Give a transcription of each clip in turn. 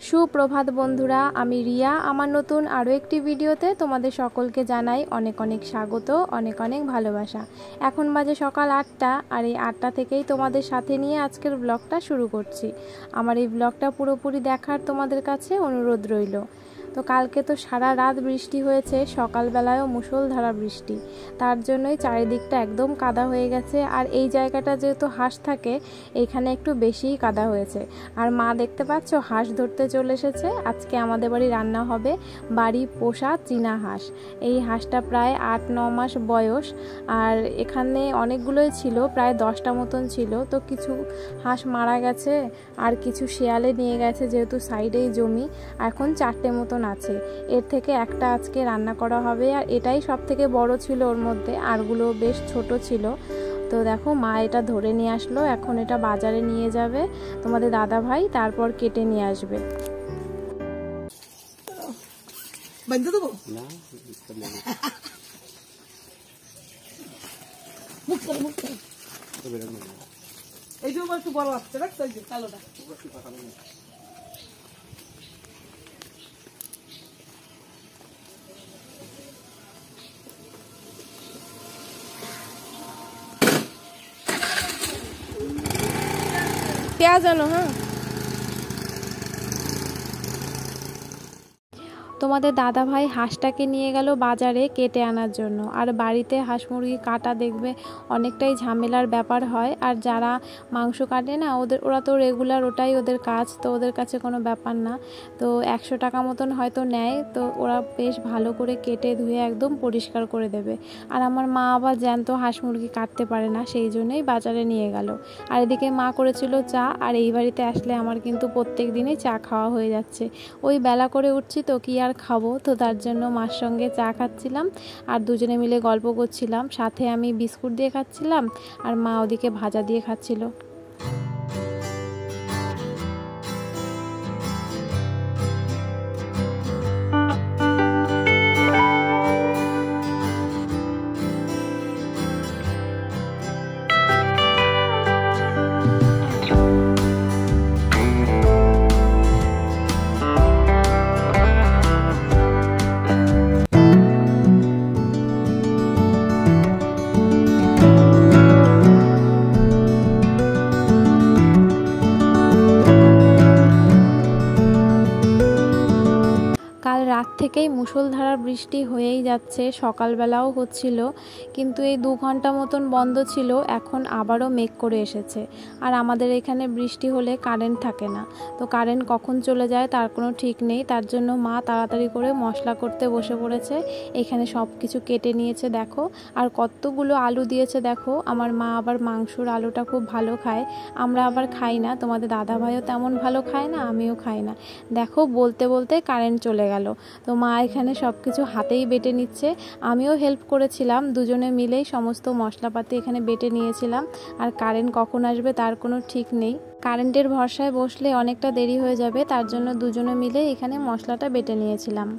সুপ্রভাত বন্ধুরা, আমি রিয়া। আমার নতুন আরও একটি ভিডিওতে তোমাদের সকলকে জানাই অনেক অনেক স্বাগত, অনেক অনেক ভালোবাসা। এখন বাজে সকাল 8টা, আর এই 8টা থেকেই তোমাদের সাথে নিয়ে আজকের ব্লগটা শুরু করছি। আমার এই ব্লগটা পুরোপুরি দেখার তোমাদের কাছে অনুরোধ রইল। তো কালকে তো সারা রাত বৃষ্টি হয়েছে, সকালবেলায়ও মুষলধারা বৃষ্টি, তার জন্যই চারিদিকটা একদম কাদা হয়ে গেছে। আর এই জায়গাটা যেহেতু হাঁস থাকে, এইখানে একটু বেশিই কাদা হয়েছে। আর মা দেখতে পাচ্ছ হাঁস ধরতে চলে এসেছে। আজকে আমাদের বাড়ি রান্না হবে বাড়ি পোষা চীনা হাঁস। এই হাঁসটা প্রায় 8-9 মাস বয়স, আর এখানে অনেকগুলোই ছিল, প্রায় 10টা মতন ছিল। তো কিছু হাঁস মারা গেছে আর কিছু শেয়ালে নিয়ে গেছে, যেহেতু সাইডেই জমি। এখন 4টে মতন আছে। এর থেকে একটা আজকে রান্না করা হবে, আর এটাই সব থেকে বড় ছিল ওর মধ্যে, আরগুলো বেশ ছোট ছিল। তো দেখো মা এটা ধরে নিয়ে আসলো, এখন এটা বাজারে নিয়ে যাবে তোমাদের দাদা ভাই, তারপর কেটে নিয়ে আসবে। পেঁয়াজ আনো, হ্যাঁ। তোমাদের দাদা ভাই হাঁসটাকে নিয়ে গেল বাজারে কেটে আনার জন্য। আর বাড়িতে হাঁস মুরগি কাটা দেখবে অনেকটাই ঝামেলার ব্যাপার হয়। আর যারা মাংস কাটে না, ওরা তো রেগুলার ওটাই ওদের কাজ, তো ওদের কাছে কোনো ব্যাপার না। তো 100 টাকা মতন হয়তো নেয়, তো ওরা বেশ ভালো করে কেটে ধুয়ে একদম পরিষ্কার করে দেবে। আর আমার মা আবার জ্যান্ত হাঁস মুরগি কাটতে পারে না, সেই জন্যই বাজারে নিয়ে গেল। আর এদিকে মা করেছিল চা। আর এই বাড়িতে আসলে আমার কিন্তু প্রত্যেক দিনই চা খাওয়া হয়ে যাচ্ছে। ওই বেলা করে উঠছি তো কি আর খাবো, তো তার জন্য মার সঙ্গে চা খাচ্ছিলাম আর দুজনে মিলে গল্প করছিলাম। সাথে আমি বিস্কুট দিয়ে খাচ্ছিলাম, আর মা ওদিকে ভাজা দিয়ে খাচ্ছিল। কাল রাত থেকেই মুষলধারার বৃষ্টি হয়েই যাচ্ছে, সকালবেলাও হচ্ছিল, কিন্তু এই 2 ঘন্টা মতন বন্ধ ছিল। এখন আবারও মেঘ করে এসেছে। আর আমাদের এখানে বৃষ্টি হলে কারেন্ট থাকে না, তো কারেন্ট কখন চলে যায় তার কোনো ঠিক নেই। তার জন্য মা তাড়াতাড়ি করে মশলা করতে বসে পড়েছে। এখানে সব কিছু কেটে নিয়েছে দেখো, আর কতগুলো আলু দিয়েছে দেখো। আমার মা আবার মাংসর আলুটা খুব ভালো খায়, আমরা আবার খাই না। তোমাদের দাদা ভাইও তেমন ভালো খায় না, আমিও খাই না। দেখো বলতে বলতে কারেন্ট চলে গেল। তো মা এখানে সব কিছু হাতেই বেটে নিচ্ছে, আমিও হেল্প করেছিলাম। দুজনে মিলেই সমস্ত মশলাপাতি এখানে বেটে নিয়েছিলাম। আর কারেন্ট কখন আসবে তার কোনো ঠিক নেই, কারেন্টের ভরসায় বসলে অনেকটা দেরি হয়ে যাবে। তার জন্য দুজনে মিলে এখানে মশলাটা বেটে নিয়েছিলাম।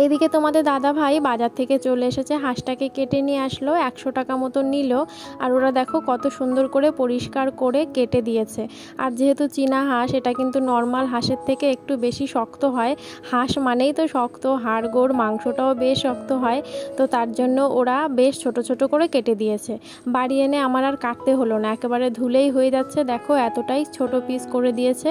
এদিকে তোমাদের দাদা ভাই বাজার থেকে চলে এসেছে, হাঁসটাকে কেটে নিয়ে আসলো। 100 টাকা মতো নিল। আর ওরা দেখো কত সুন্দর করে পরিষ্কার করে কেটে দিয়েছে। আর যেহেতু চীনা হাঁস, এটা কিন্তু নর্মাল হাঁসের থেকে একটু বেশি শক্ত হয়। হাঁস মানেই তো শক্ত, হাড় গোড় মাংসটাও বেশ শক্ত হয়। তো তার জন্য ওরা বেশ ছোট ছোট করে কেটে দিয়েছে। বাড়ি এনে আমার আর কাটতে হলো না, একেবারে ধুলেই হয়ে যাচ্ছে। দেখো এতটাই ছোট পিস করে দিয়েছে।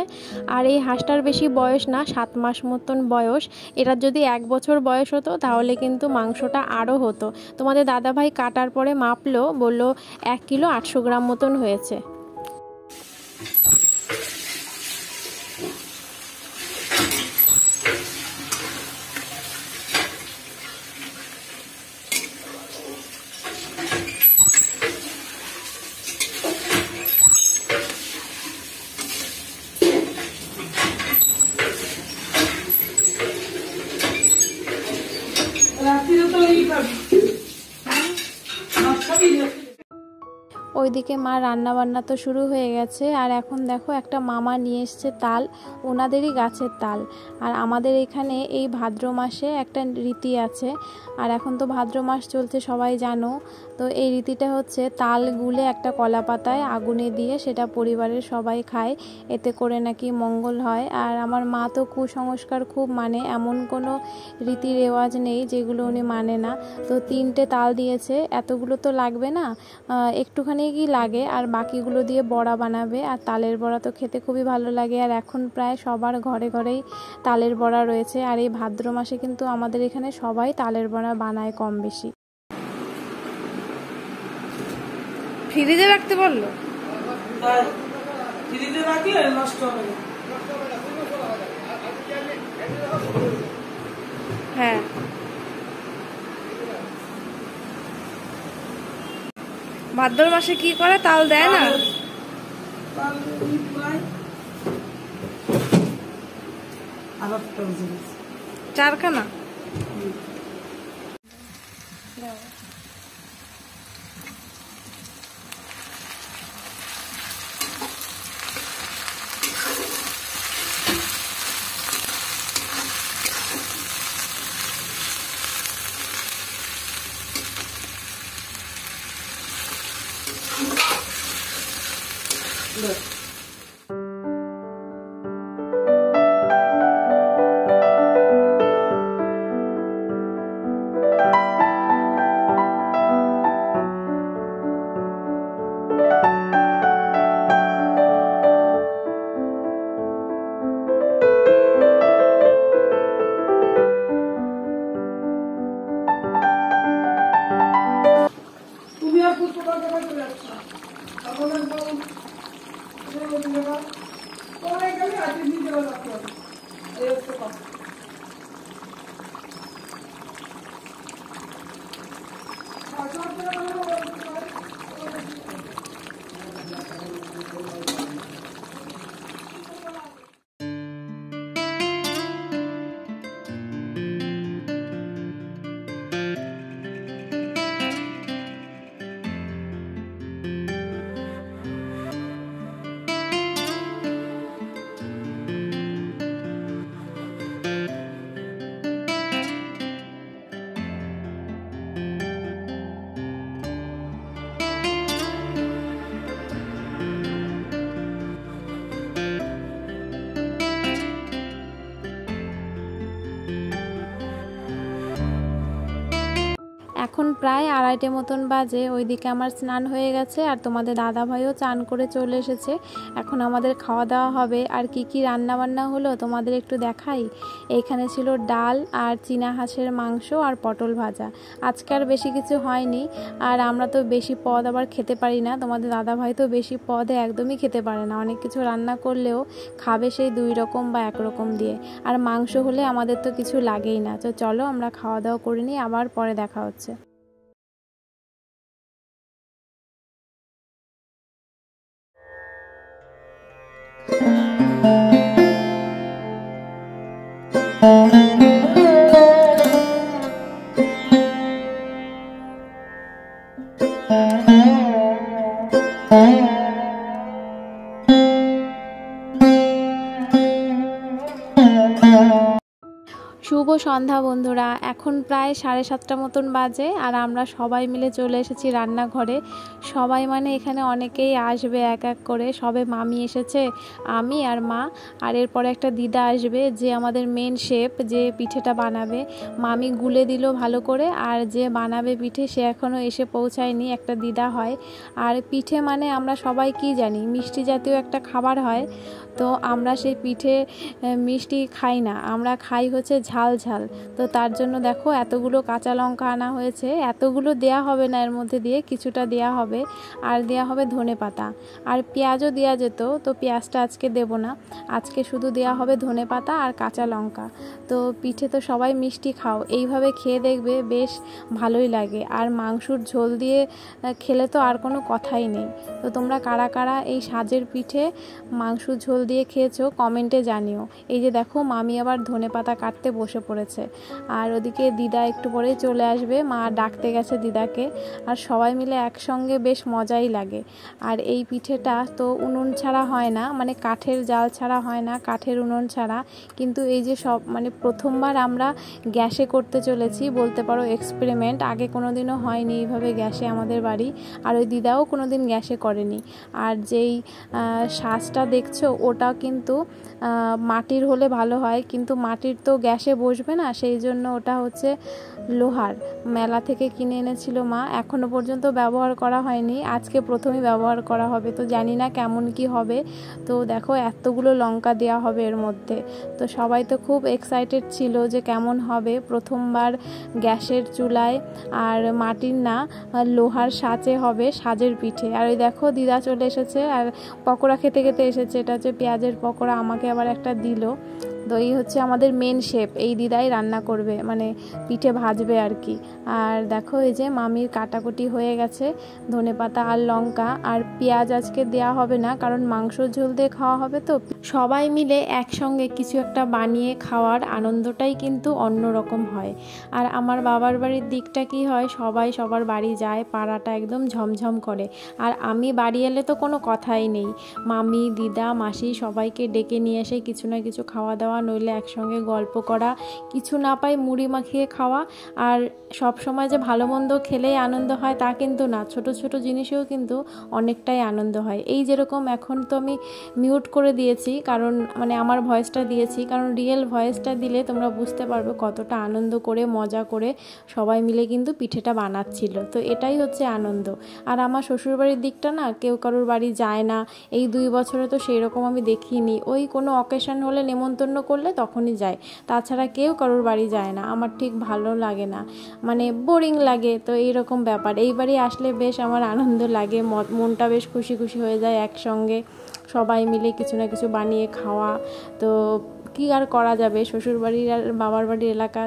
আর এই হাঁসটার বেশি বয়স না, 7 মাস মতন বয়স। এটার যদি 1 বছর বয়স হতো তাহলে কিন্তু মাংসটা আরও হতো। তোমাদের দাদাভাই কাটার পরে মাপলো, বলল 1 কিলো 800 গ্রাম মতন হয়েছে। ওইদিকে মা রান্নাবান্না তো শুরু হয়ে গেছে। আর এখন দেখো একটা মামা নিয়ে এসছে তাল, ওনাদেরই গাছের তাল। আর আমাদের এখানে এই ভাদ্র মাসে একটা রীতি আছে, আর এখন তো ভাদ্র মাস চলছে সবাই জানো। তো এই রীতিটা হচ্ছে তাল গুলে একটা কলা পাতায় আগুনে দিয়ে সেটা পরিবারের সবাই খায়, এতে করে নাকি মঙ্গল হয়। আর আমার মা তো কুসংস্কার খুব মানে, এমন কোনো রীতি রেওয়াজ নেই যেগুলো উনি মানে না। তো 3টে তাল দিয়েছে, এতগুলো তো লাগবে না, একটুখানি কি লাগে, আর বাকিগুলো দিয়ে বড়া বানাবে। আর তালের বড়া তো খেতে খুবই ভালো লাগে, আর এখন প্রায় সবার ঘরে ঘরেই তালের বড়া রয়েছে। আর এই ভাদ্র মাসে কিন্তু আমাদের এখানে সবাই তালের বড়া বানায় কম বেশি। ফ্রিজে রাখতে বললো, ফ্রিজে রাখলে নষ্ট হবে না। হ্যাঁ ভাদ্র মাসে কি করে তাল দেয় না, চারখানা। এখন প্রায় 2:30 মতন বাজে। ওইদিকে আমার স্নান হয়ে গেছে, আর তোমাদের দাদা ভাইও চান করে চলে এসেছে। এখন আমাদের খাওয়া দাওয়া হবে। আর কি কি রান্না বান্না হলো তোমাদের একটু দেখাই। এইখানে ছিল ডাল আর চীনা হাঁসের মাংস আর পটল ভাজা। আজকে আর বেশি কিছু হয়নি, আর আমরা তো বেশি পদ আবার খেতে পারি না। তোমাদের দাদা ভাই তো বেশি পদে একদমই খেতে পারে না, অনেক কিছু রান্না করলেও খাবে সেই 2 রকম বা 1 রকম দিয়ে। আর মাংস হলে আমাদের তো কিছু লাগেই না। তো চলো আমরা খাওয়া দাওয়া করে নিই, আবার পরে দেখা হচ্ছে। শুভ সন্ধ্যা বন্ধুরা, এখন প্রায় 7:30 মতন বাজে। আর আমরা সবাই মিলে চলে এসেছি রান্নাঘরে। সবাই মানে এখানে অনেকেই আসবে এক এক করে। সবে মামি এসেছে, আমি আর মা, আর এরপরে একটা দিদা আসবে যে আমাদের মেন শেফ, যে পিঠেটা বানাবে। মামি গুলে দিল ভালো করে, আর যে বানাবে পিঠে সে এখনও এসে পৌঁছায়নি, একটা দিদা হয়। আর পিঠে মানে আমরা সবাই কি জানি, মিষ্টি জাতীয় একটা খাবার হয়। তো আমরা সেই পিঠে মিষ্টি খাই না, আমরা খাই হচ্ছে ঝাল ঝাল। তো তার জন্য দেখো এতগুলো কাঁচা লঙ্কা আনা হয়েছে। এতগুলো দেয়া হবে না, এর মধ্যে দিয়ে কিছুটা দেয়া হবে, আর দেয়া হবে ধনেপাতা। আর পেঁয়াজও দেওয়া যেত, তো পেঁয়াজটা আজকে দেব না, আজকে শুধু দেয়া হবে ধনেপাতা আর কাঁচা লঙ্কা। তো পিঠে তো সবাই মিষ্টি খাও, এইভাবে খেয়ে দেখবে বেশ ভালোই লাগে। আর মাংসর ঝোল দিয়ে খেলে তো আর কোনো কথাই নেই। তো তোমরা কারা কারা এই সাজের পিঠে মাংসর ঝোল দিয়ে খেয়েছো কমেন্টে জানিও। এই যে দেখো মামি আবার ধনেপাতা কাটতে বসে পড়ে। করেছে। আর ওদিকে দিদা একটু পরেই চলে আসবে, মা ডাকতে গেছে দিদাকে। আর সবাই মিলে একসঙ্গে বেশ মজাই লাগে। আর এই পিঠেটা তো উনুন ছাড়া হয় না, মানে কাঠের জাল ছাড়া হয় না, কাঠের উনুন ছাড়া। কিন্তু এই যে সব মানে প্রথমবার আমরা গ্যাসে করতে চলেছি, বলতে পারো এক্সপেরিমেন্ট। আগে কোনো দিনও হয়নি এইভাবে গ্যাসে আমাদের বাড়ি, আর ওই দিদাও কোনো দিন গ্যাসে করেনি। আর যেই শ্বাসটা দেখছো ওটা কিন্তু মাটির হলে ভালো হয়, কিন্তু মাটির তো গ্যাসে বসবে না, সেই জন্য ওটা হচ্ছে লোহার, মেলা থেকে কিনে এনেছিল মা। এখনও পর্যন্ত ব্যবহার করা হয়নি, আজকে প্রথমেই ব্যবহার করা হবে। তো জানি না কেমন কি হবে। তো দেখো এতগুলো লঙ্কা দেওয়া হবে এর মধ্যে। তো সবাই তো খুব এক্সাইটেড ছিল যে কেমন হবে, প্রথমবার গ্যাসের চুলায় আর মাটির না লোহার সাঁচে হবে সাজের পিঠে। আর ওই দেখো দিদা চলে এসেছে আর পকোড়া খেতে খেতে এসেছে। এটা হচ্ছে পেঁয়াজের পকোড়া, আমাকে আবার একটা দিল। তো এই হচ্ছে আমাদের মেন শেফ, এই দিদাই রান্না করবে, মানে পিঠে ভাজবে আর কি। আর দেখো এই যে মামির কাটাকুটি হয়ে গেছে, ধনেপাতা আর লঙ্কা। আর পেঁয়াজ আজকে দেওয়া হবে না, কারণ মাংসর ঝোল দিয়ে খাওয়া হবে। তো সবাই মিলে একসঙ্গে কিছু একটা বানিয়ে খাওয়ার আনন্দটাই কিন্তু অন্যরকম হয়। আর আমার বাবার বাড়ির দিকটা কি হয়, সবাই সবার বাড়ি যায়, পাড়াটা একদম ঝমঝম করে। আর আমি বাড়ি এলে তো কোনো কথাই নেই, মামি দিদা মাসি সবাইকে ডেকে নিয়ে এসে কিছু না কিছু খাওয়া দাওয়া, নইলে একসঙ্গে গল্প করা, কিছু না পাই মুড়ি মাখিয়ে খাওয়া। আর সব সময় যে ভালো মন্দ খেলেই আনন্দ হয় তা কিন্তু না, ছোট ছোট জিনিসেও কিন্তু অনেকটাই আনন্দ হয়। এই যেরকম এখন তো আমি মিউট করে দিয়েছি, কারণ মানে আমার ভয়েসটা দিয়েছি, কারণ রিয়েল ভয়েসটা দিলে তোমরা বুঝতে পারবে কতটা আনন্দ করে মজা করে সবাই মিলে কিন্তু পিঠেটা বানাচ্ছিল। তো এটাই হচ্ছে আনন্দ। আর আমার শ্বশুরবাড়ির দিকটা না কেউ কারোর বাড়ি যায় না, এই 2 বছরে তো সেই রকম আমি দেখিনি। ওই কোনো অকেশন হলে নেমন্তন্ন করলে তখনই যায়, তাছাড়া কেউ কারোর বাড়ি যায় না। আমার ঠিক ভালো লাগে না, মানে বোরিং লাগে। তো এইরকম ব্যাপার, এই বাড়ি আসলে বেশ আমার আনন্দ লাগে, মনটা বেশ খুশি খুশি হয়ে যায়, একসঙ্গে সবাই মিলে কিছু না কিছু বানিয়ে খাওয়া। তো কী আর করা যাবে, শ্বশুরবাড়ির আর বাবার বাড়ির এলাকা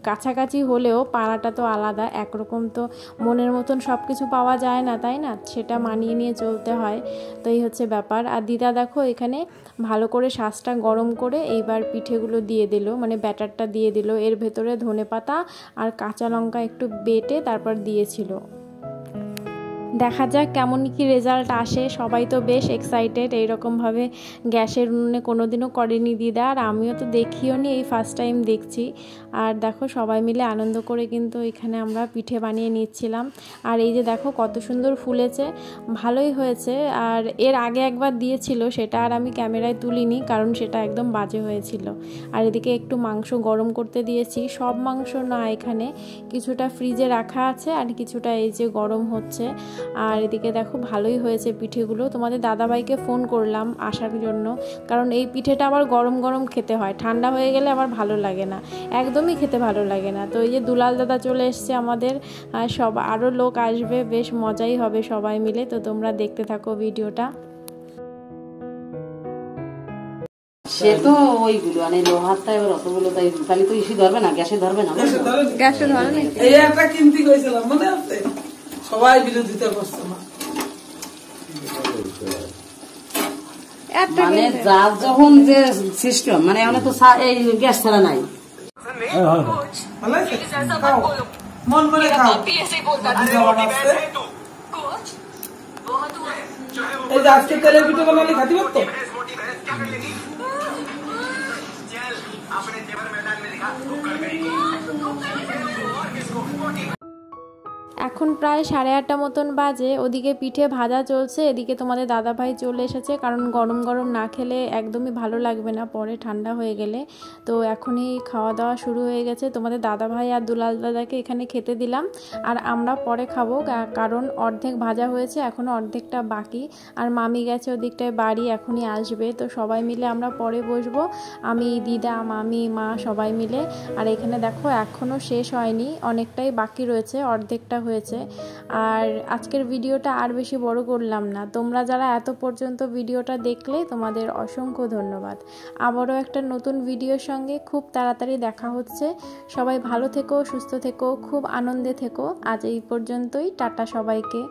কাছাকাছি হলেও পাড়াটা তো আলাদা, একরকম তো মনের মতন সব কিছু পাওয়া যায় না, তাই না? সেটা মানিয়ে নিয়ে চলতে হয়। তো এই হচ্ছে ব্যাপার। আর দিদা দেখো এখানে ভালো করে শাঁসটা গরম করে এইবার পিঠেগুলো দিয়ে দিল, মানে ব্যাটারটা দিয়ে দিল, এর ভেতরে ধনেপাতা আর কাঁচা লঙ্কা একটু বেটে তারপর দিয়েছিল। দেখা যাক কেমন কি রেজাল্ট আসে। সবাই তো বেশ এক্সাইটেড, এইরকমভাবে গ্যাসের উনুনে কোনোদিনও করেনি দিদা, আর আমিও তো দেখিও নি, এই ফার্স্ট টাইম দেখছি। আর দেখো সবাই মিলে আনন্দ করে কিন্তু এখানে আমরা পিঠে বানিয়ে নিচ্ছিলাম। আর এই যে দেখো কত সুন্দর ফুলেছে, ভালোই হয়েছে। আর এর আগে একবার দিয়েছিল, সেটা আর আমি ক্যামেরায় তুলিনি, কারণ সেটা একদম বাজে হয়েছিল। আর এদিকে একটু মাংস গরম করতে দিয়েছি, সব মাংস না, এখানে কিছুটা ফ্রিজে রাখা আছে আর কিছুটা এই যে গরম হচ্ছে। আর এদিকে দেখো ভালোই হয়েছে পিঠেগুলো। তোমাদের দাদাভাইকে ফোন করলাম আসার জন্য, কারণ এই পিঠেটা আবার গরম গরম খেতে হয়, ঠান্ডা হয়ে গেলে আবার ভালো লাগে না, একদমই খেতে ভালো লাগে না। তো এই যে দুলাল দাদা চলে এসছে আমাদের, সব আরও লোক আসবে, বেশ মজাই হবে সবাই মিলে। তো তোমরা দেখতে থাকো ভিডিওটা। সে তো ওইগুলো মানে লোহারটা এবার অতগুলো তাই তাহলে তো ইসি ধরবে না, গ্যাসে ধরবে না, গ্যাসে ধরে না। এই একটা কিনতে গেছিলাম, মনে আছে? সবাই বিরোধিতা করছে না, মানে যার যখন যে সিস্টেম, মানে এখন তো এই গ্যাস ছাড়া নাই। ভালো আছে? খাও, মন মনে খাও। এই যে আজকে তেলের পিঠে বানালে খাতি পারতো। এখন প্রায় 8:30 মতন বাজে, ওদিকে পিঠে ভাজা চলছে, এদিকে তোমাদের দাদাভাই চলে এসেছে, কারণ গরম গরম না খেলে একদমই ভালো লাগবে না পরে ঠান্ডা হয়ে গেলে। তো এখনই খাওয়া দাওয়া শুরু হয়ে গেছে, তোমাদের দাদাভাই আর দুলাল দাদাকে এখানে খেতে দিলাম, আর আমরা পরে খাবো, কারণ অর্ধেক ভাজা হয়েছে, এখনও অর্ধেকটা বাকি। আর মামি গেছে ওদিকটায় বাড়ি, এখনই আসবে। তো সবাই মিলে আমরা পরে বসবো, আমি দিদা মামি মা সবাই মিলে। আর এখানে দেখো এখনও শেষ হয়নি, অনেকটাই বাকি রয়েছে, অর্ধেকটা হয়েছে। আর আজকের ভিডিওটা আর বেশি বড় করলাম না, তোমরা যারা এত পর্যন্ত ভিডিওটা দেখলে তোমাদের অসংখ্য ধন্যবাদ। আবারও একটা নতুন ভিডিওর সঙ্গে খুব তাড়াতাড়ি দেখা হচ্ছে। সবাই ভালো থেকো, সুস্থ থেকো, খুব আনন্দে থেকো। আজ এই পর্যন্তই, টাটা সবাইকে।